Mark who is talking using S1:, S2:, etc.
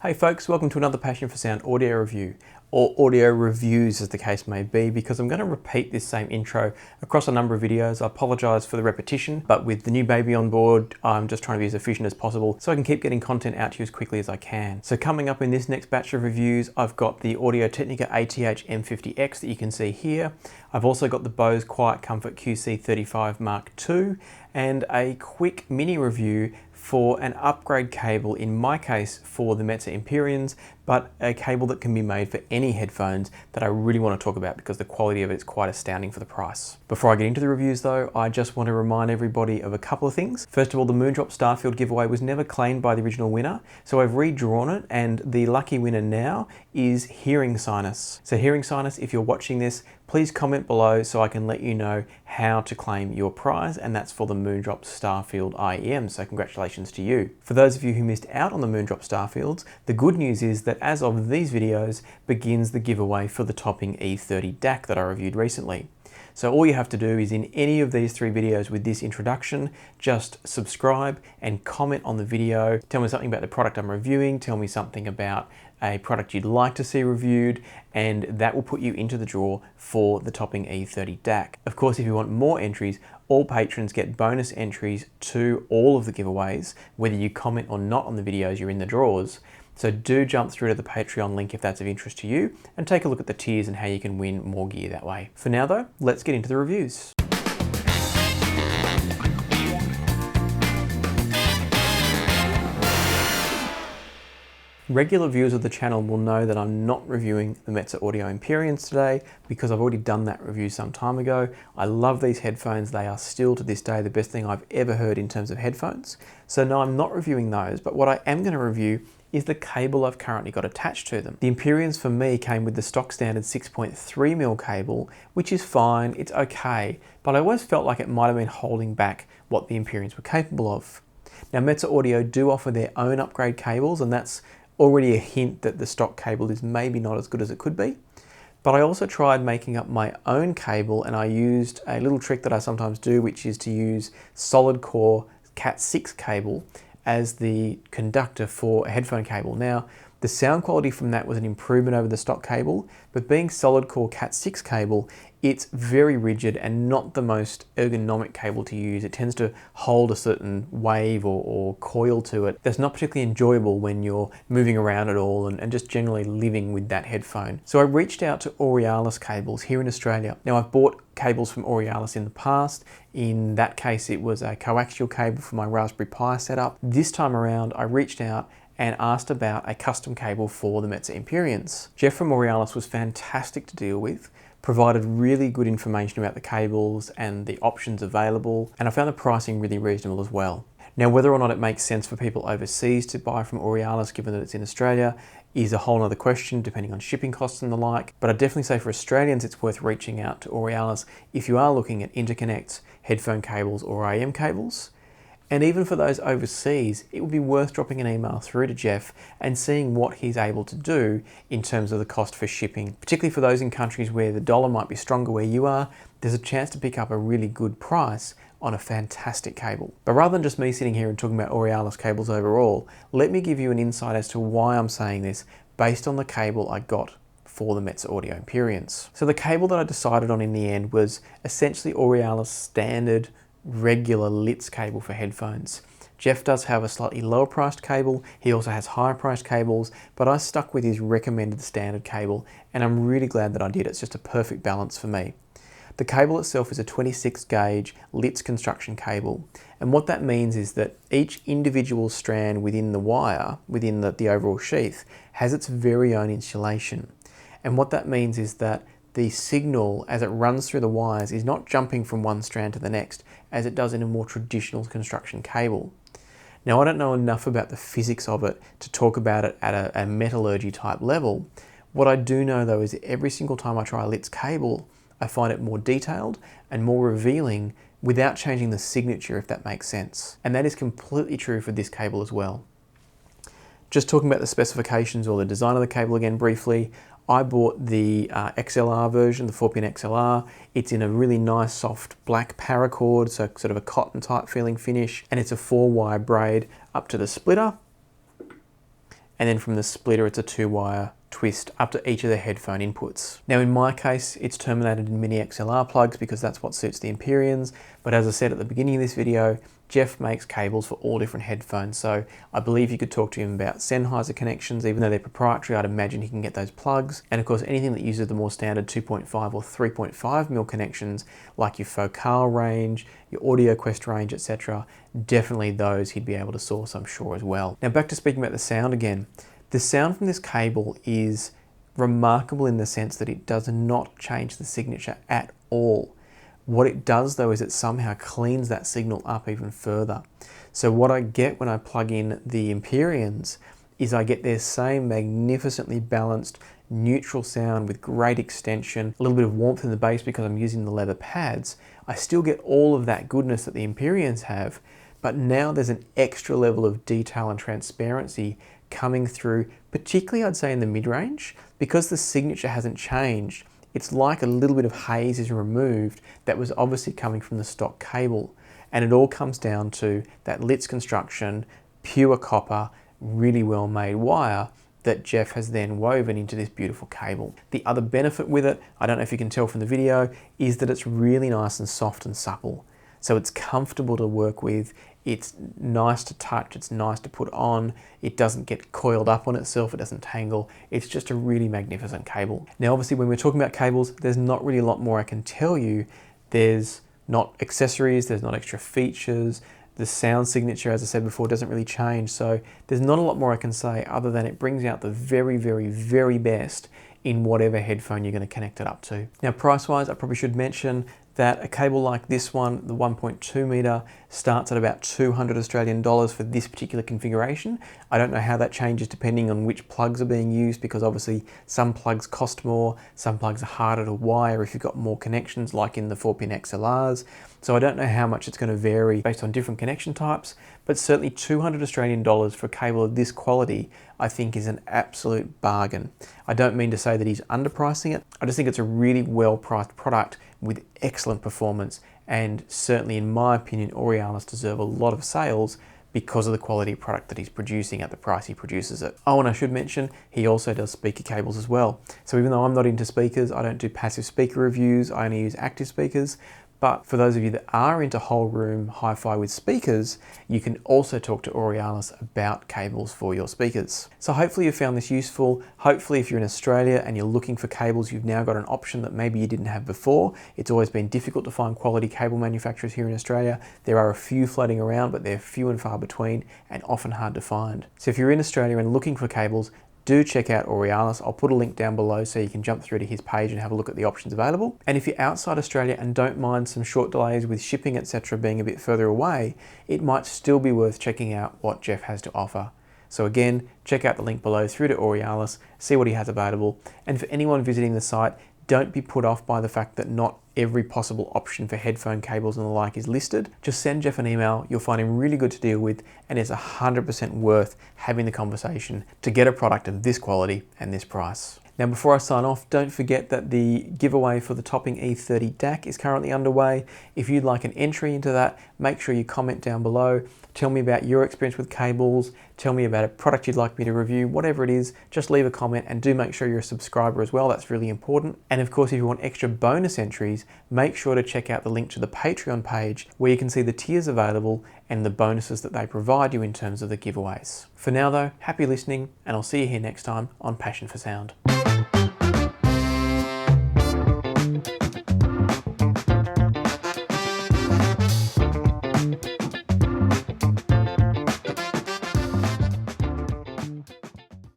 S1: Hey folks, welcome to another Passion for Sound audio review, or audio reviews as the case may be, because I'm going to repeat this same intro across a number of videos. I apologise for the repetition, but with the new baby on board, I'm just trying to be as efficient as possible so I can keep getting content out to you as quickly as I can. So coming up in this next batch of reviews, I've got the Audio-Technica ATH M50X that you can see here. I've also got the Bose Quiet Comfort QC35 Mark II, and a quick mini review for an upgrade cable, in my case for the Metzer Empyreans, but a cable that can be made for any headphones that I really want to talk about because the quality of it is quite astounding for the price. Before I get into the reviews though, I just want to remind everybody of a couple of things. First of all, the Moondrop Starfield giveaway was never claimed by the original winner, so I've redrawn it, and the lucky winner now is Hearing Sinus. So Hearing Sinus, if you're watching this, please comment below so I can let you know how to claim your prize, and that's for the Moondrop Starfield IEM, so congratulations to you. For those of you who missed out on the Moondrop Starfields, the good news is that as of these videos begins the giveaway for the Topping E30 DAC that I reviewed recently. So all you have to do is, in any of these three videos with this introduction, just subscribe and comment on the video. Tell me something about the product I'm reviewing, tell me something about a product you'd like to see reviewed, and that will put you into the draw for the Topping E30 DAC. Of course, if you want more entries, all patrons get bonus entries to all of the giveaways, whether you comment or not on the videos, you're in the draws. So do jump through to the Patreon link if that's of interest to you, and take a look at the tiers and how you can win more gear that way. For now though, let's get into the reviews. Regular viewers of the channel will know that I'm not reviewing the Metzer Audio Empyreans today because I've already done that review some time ago. I love these headphones. They are still to this day the best thing I've ever heard in terms of headphones. So no, I'm not reviewing those, but what I am going to review is the cable I've currently got attached to them. The Empyreans for me came with the stock standard 6.3mm cable, which is fine, it's okay, but I always felt like it might have been holding back what the Empyreans were capable of. Now Metzer Audio do offer their own upgrade cables, and that's already a hint that the stock cable is maybe not as good as it could be. But I also tried making up my own cable, and I used a little trick that I sometimes do, which is to use solid core Cat6 cable as the conductor for a headphone cable. Now, the sound quality from that was an improvement over the stock cable, but being solid core Cat6 cable, it's very rigid and not the most ergonomic cable to use. It tends to hold a certain wave or coil to it that's not particularly enjoyable when you're moving around at all and just generally living with that headphone. So I reached out to Aurealis cables here in Australia. Now, I've bought cables from Aurealis in the past. In that case, it was a coaxial cable for my Raspberry Pi setup. This time around, I reached out and asked about a custom cable for the Metzer Empyreans. Geoff from Aurealis was fantastic to deal with, provided really good information about the cables and the options available, and I found the pricing really reasonable as well. Now, whether or not it makes sense for people overseas to buy from Aurealis, given that it's in Australia, is a whole other question depending on shipping costs and the like, but I'd definitely say for Australians it's worth reaching out to Aurealis if you are looking at interconnects, headphone cables or IM cables. And even for those overseas, it would be worth dropping an email through to Geoff and seeing what he's able to do in terms of the cost for shipping. Particularly for those in countries where the dollar might be stronger where you are, there's a chance to pick up a really good price on a fantastic cable. But rather than just me sitting here and talking about Aurealis cables overall, let me give you an insight as to why I'm saying this based on the cable I got for the Metzer Audio Empyreans. So the cable that I decided on in the end was essentially Aurealis standard regular Litz cable for headphones. Geoff does have a slightly lower priced cable, he also has higher priced cables, but I stuck with his recommended standard cable, and I'm really glad that I did. It's just a perfect balance for me. The cable itself is a 26 gauge Litz construction cable, and what that means is that each individual strand within the wire, within the overall sheath, has its very own insulation. And what that means is that the signal as it runs through the wires is not jumping from one strand to the next as it does in a more traditional construction cable. Now, I don't know enough about the physics of it to talk about it at a metallurgy type level. What I do know though is that every single time I try a Litz cable, I find it more detailed and more revealing without changing the signature, if that makes sense. And that is completely true for this cable as well. Just talking about the specifications or the design of the cable again briefly, I bought the XLR version, the 4-pin XLR. It's in a really nice soft black paracord, so sort of a cotton type feeling finish, and it's a 4-wire braid up to the splitter. and then from the splitter it's a 2-wire twist up to each of the headphone inputs. Now in my case, it's terminated in mini-XLR plugs because that's what suits the Empyreans, but as I said at the beginning of this video, Geoff makes cables for all different headphones, so I believe you could talk to him about Sennheiser connections. Even though they're proprietary, I'd imagine he can get those plugs. And of course, anything that uses the more standard 2.5 or 3.5mm connections, like your Focal range, your AudioQuest range, etc., definitely those he'd be able to source, I'm sure, as well. Now back to speaking about the sound again. The sound from this cable is remarkable in the sense that it does not change the signature at all. What it does though is it somehow cleans that signal up even further. So what I get when I plug in the Empyreans is I get their same magnificently balanced neutral sound with great extension, a little bit of warmth in the bass because I'm using the leather pads. I still get all of that goodness that the Empyreans have, but now there's an extra level of detail and transparency coming through, particularly I'd say in the mid-range, because the signature hasn't changed. It's like a little bit of haze is removed that was obviously coming from the stock cable. And it all comes down to that Litz construction, pure copper, really well made wire that Geoff has then woven into this beautiful cable. The other benefit with it, I don't know if you can tell from the video, is that it's really nice and soft and supple. So it's comfortable to work with, it's nice to touch, it's nice to put on, it doesn't get coiled up on itself, it doesn't tangle, it's just a really magnificent cable. Now obviously when we're talking about cables, there's not really a lot more I can tell you. There's not accessories, there's not extra features, the sound signature, as I said before, doesn't really change, so there's not a lot more I can say other than it brings out the very, very, very best in whatever headphone you're going to connect it up to. Now price-wise, I probably should mention that a cable like this one, the 1.2 meter, starts at about 200 Australian dollars for this particular configuration. I don't know how that changes depending on which plugs are being used, because obviously some plugs cost more, some plugs are harder to wire if you've got more connections, like in the 4-pin XLRs. So I don't know how much it's going to vary based on different connection types, but certainly 200 Australian dollars for a cable of this quality, I think is an absolute bargain. I don't mean to say that he's underpricing it. I just think it's a really well-priced product with excellent performance, and certainly in my opinion, Aurealis deserve a lot of sales because of the quality of product that he's producing at the price he produces it. Oh, and I should mention, he also does speaker cables as well. So even though I'm not into speakers, I don't do passive speaker reviews, I only use active speakers. But for those of you that are into whole room hi-fi with speakers, you can also talk to Aurealis about cables for your speakers. So hopefully you found this useful. Hopefully if you're in Australia and you're looking for cables, you've now got an option that maybe you didn't have before. It's always been difficult to find quality cable manufacturers here in Australia. There are a few floating around, but they're few and far between and often hard to find. So if you're in Australia and looking for cables, do check out Aurealis. I'll put a link down below so you can jump through to his page and have a look at the options available. And if you're outside Australia and don't mind some short delays with shipping, etc. being a bit further away, it might still be worth checking out what Geoff has to offer. So again, check out the link below through to Aurealis, see what he has available. And for anyone visiting the site, don't be put off by the fact that not every possible option for headphone cables and the like is listed. Just send Geoff an email, you'll find him really good to deal with, and it's 100% worth having the conversation to get a product of this quality and this price. Now before I sign off, don't forget that the giveaway for the Topping E30 DAC is currently underway. If you'd like an entry into that, make sure you comment down below. Tell me about your experience with cables, tell me about a product you'd like me to review, whatever it is, just leave a comment, and do make sure you're a subscriber as well, that's really important. And of course, if you want extra bonus entries, make sure to check out the link to the Patreon page where you can see the tiers available and the bonuses that they provide you in terms of the giveaways. For now though, happy listening, and I'll see you here next time on Passion for Sound.